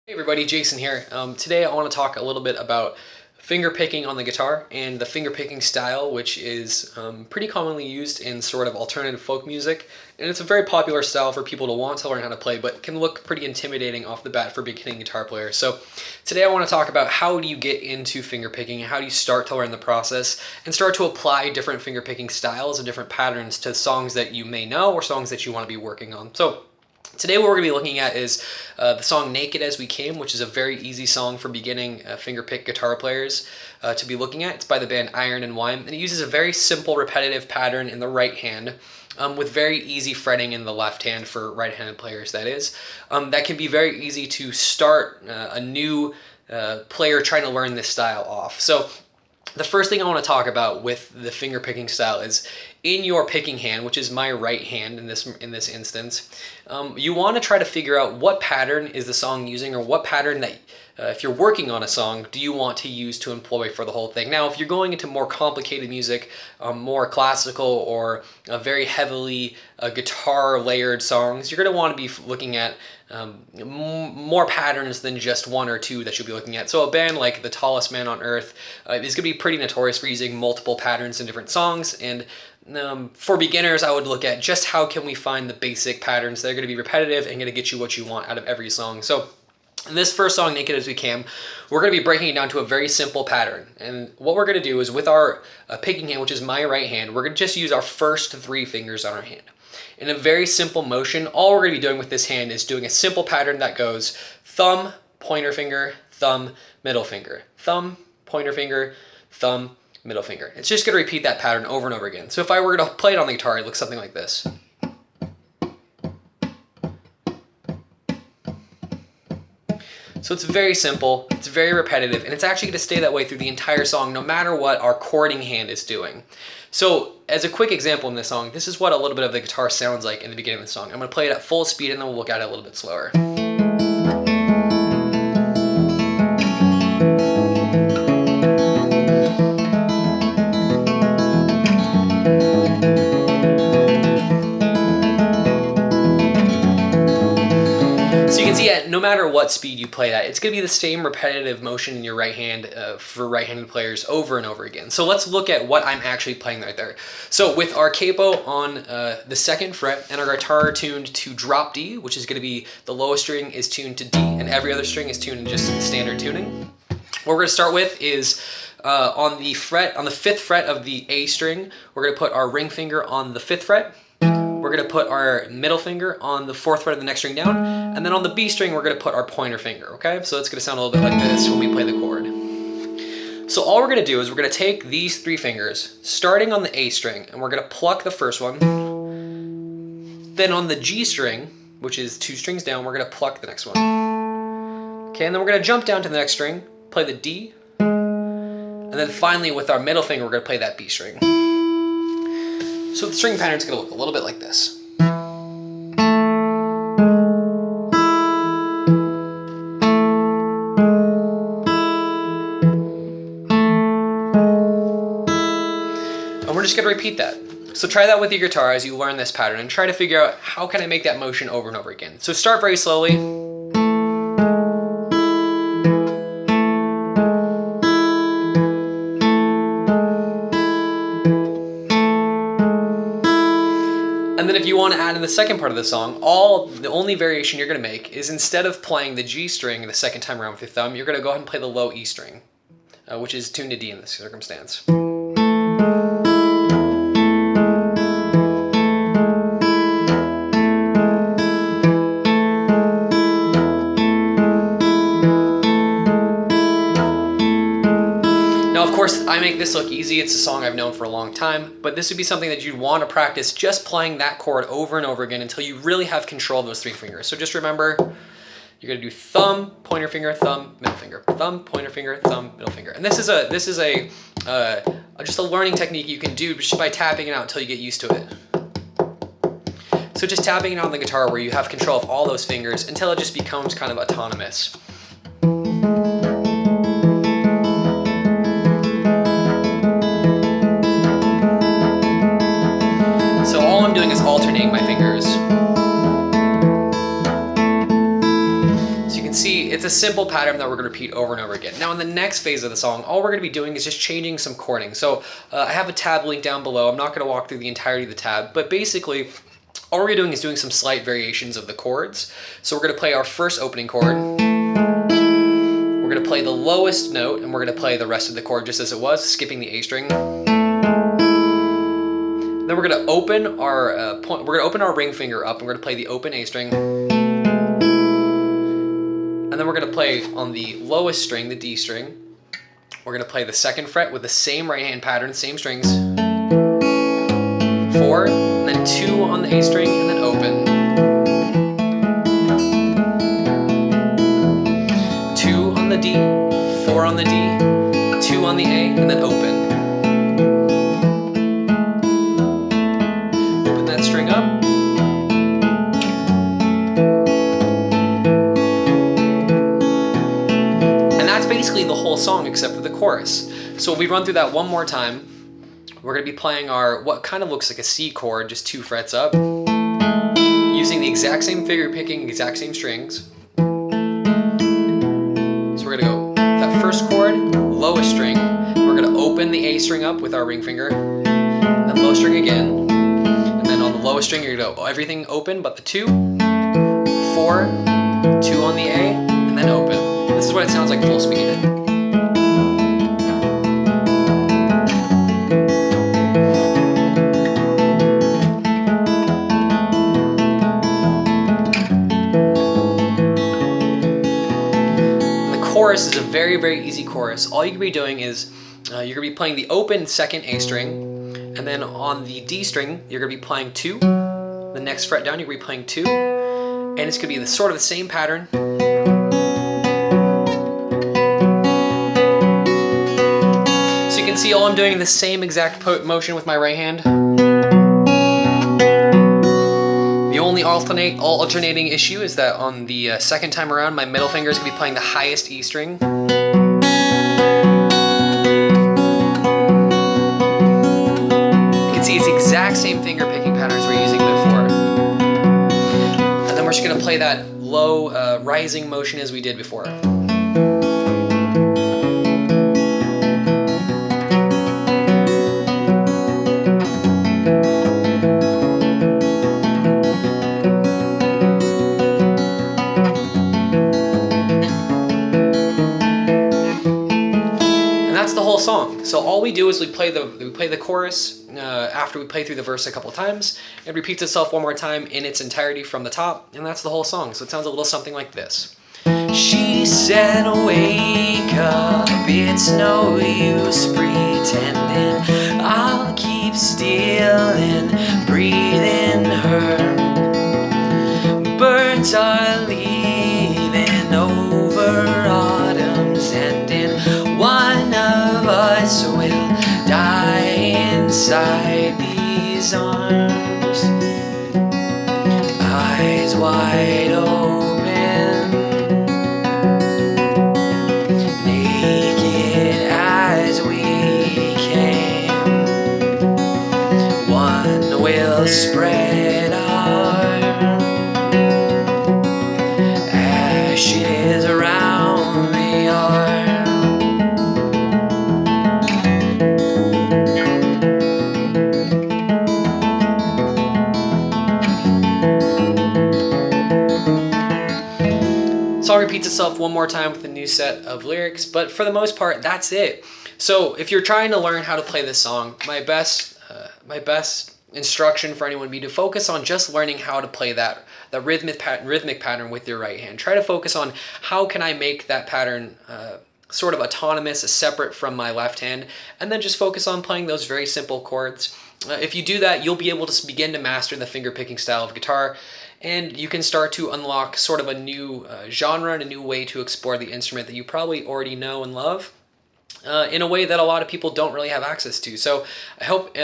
Hey everybody, Jason here. Today I want to talk a little bit about finger picking on the guitar and the finger picking style, which is pretty commonly used in sort of alternative folk music. And it's a very popular style for people to want to learn how to play, but can look pretty intimidating off the bat for beginning guitar players. So today I want to talk about how do you get into finger picking, how do you start to learn the process, and start to apply different finger picking styles and different patterns to songs that you may know or songs that you want to be working on. So today what we're going to be looking at is the song Naked As We Came, which is a very easy song for beginning fingerpick guitar players to be looking at. It's by the band Iron and Wine, and it uses a very simple repetitive pattern in the right hand with very easy fretting in the left hand for right-handed players, that is. That can be very easy to start a new player trying to learn this style off. So the first thing I want to talk about with the finger picking style is in your picking hand, which is my right hand in this instance, you want to try to figure out what pattern is the song using, or what pattern that if you're working on a song, do you want to use to employ for the whole thing. Now, if you're going into more complicated music, more classical or very heavily guitar layered songs, you're going to want to be looking at more patterns than just one or two that you'll be looking at. So a band like The Tallest Man on Earth is going to be pretty notorious for using multiple patterns in different songs, and for beginners, I would look at just how can we find the basic patterns that are going to be repetitive and going to get you what you want out of every song. So in this first song, Naked As We Came, we're going to be breaking it down to a very simple pattern. And what we're going to do is with our picking hand, which is my right hand, we're going to just use our first three fingers on our hand. In a very simple motion, all we're going to be doing with this hand is doing a simple pattern that goes thumb, pointer finger, thumb, middle finger, thumb, pointer finger, thumb, middle finger. It's just going to repeat that pattern over and over again. So if I were to play it on the guitar, it looks something like this. So it's very simple, it's very repetitive, and it's actually going to stay that way through the entire song no matter what our chording hand is doing. So as a quick example in this song, this is what a little bit of the guitar sounds like in the beginning of the song. I'm going to play it at full speed and then we'll look at it a little bit slower. No matter what speed you play that, it's going to be the same repetitive motion in your right hand for right-handed players over and over again. So let's look at what I'm actually playing right there. So with our capo on the second fret and our guitar tuned to drop D, which is going to be the lowest string is tuned to D and every other string is tuned in just standard tuning. What we're going to start with is on the fifth fret of the A string, we're going to put our ring finger on the fifth fret. We're going to put our middle finger on the fourth fret of the next string down, and then on the B string we're going to put our pointer finger, okay? So it's going to sound a little bit like this when we play the chord. So all we're going to do is we're going to take these three fingers, starting on the A string, and we're going to pluck the first one. Then on the G string, which is two strings down, we're going to pluck the next one. Okay, and then we're going to jump down to the next string, play the D, and then finally with our middle finger we're going to play that B string. So the string pattern is going to look a little bit like this. And we're just going to repeat that. So try that with your guitar as you learn this pattern and try to figure out how can I make that motion over and over again. So start very slowly. And then if you want to add in the second part of the song, the only variation you're going to make is instead of playing the G string the second time around with your thumb, you're going to go ahead and play the low E string, which is tuned to D in this circumstance. Of course, I make this look easy. It's a song I've known for a long time, but this would be something that you'd want to practice just playing that chord over and over again until you really have control of those three fingers. So just remember, you're going to do thumb, pointer finger, thumb, middle finger, thumb, pointer finger, thumb, middle finger. And this is just a learning technique you can do just by tapping it out until you get used to it. So just tapping it out on the guitar where you have control of all those fingers until it just becomes kind of autonomous. All I'm doing is alternating my fingers. So you can see it's a simple pattern that we're going to repeat over and over again. Now in the next phase of the song, all we're going to be doing is just changing some chording. So I have a tab link down below. I'm not going to walk through the entirety of the tab, but basically all we're doing is doing some slight variations of the chords. So we're going to play our first opening chord. We're going to play the lowest note, and we're going to play the rest of the chord just as it was, skipping the A string. Then we're going to open our we're going to open our ring finger up, and we're going to play the open A string. And then we're going to play on the lowest string, the D string. We're going to play the second fret with the same right hand pattern, same strings. 4, and then 2 on the A string, and then open. 2 on the D, 4 on the D, 2 on the A, and then open. Open that string up. And that's basically the whole song except for the chorus. So if we run through that one more time, we're going to be playing our, what kind of looks like a C chord, just 2 frets up, using the exact same finger picking, exact same strings. So we're going to go that first chord, lowest string, we're going to open the A string up with our ring finger, then low string again, and then on the lowest string you're going to go everything open but the 2, 4, 2 on the A, and then open. This is what it sounds like full speed. Chorus is a very, very easy chorus. All you can be doing is you're going to be playing the open second A string, and then on the D string you're going to be playing 2. The next fret down you're going to be playing 2, and it's going to be the sort of the same pattern. So you can see all I'm doing the same exact motion with my right hand. The only alternating issue is that on the second time around, my middle finger is going to be playing the highest E string. You can see it's the exact same finger picking patterns we're using before. And then we're just going to play that low rising motion as we did before. That's the whole song. So all we do is we play the chorus after we play through the verse a couple of times. It repeats itself one more time in its entirety from the top, and that's the whole song. So it sounds a little something like this. She said, wake up, it's no use pretending. I'll keep stealing, breathing her. Birds are leaving over autumn's ending. One of us will die inside these arms. Eyes wide open, naked as we came. One will spread our ashes around the yard. Song repeats itself one more time with a new set of lyrics, but for the most part, that's it. So if you're trying to learn how to play this song, my best instruction for anyone would be to focus on just learning how to play that rhythmic pattern with your right hand. Try to focus on how can I make that pattern sort of autonomous, separate from my left hand, and then just focus on playing those very simple chords. If you do that, you'll be able to begin to master the finger picking style of guitar, and you can start to unlock sort of a new genre and a new way to explore the instrument that you probably already know and love in a way that a lot of people don't really have access to. So I hope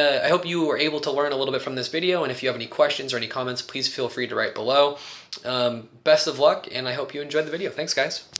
you were able to learn a little bit from this video, and if you have any questions or any comments, please feel free to write below. Best of luck, and I hope you enjoyed the video. Thanks, guys.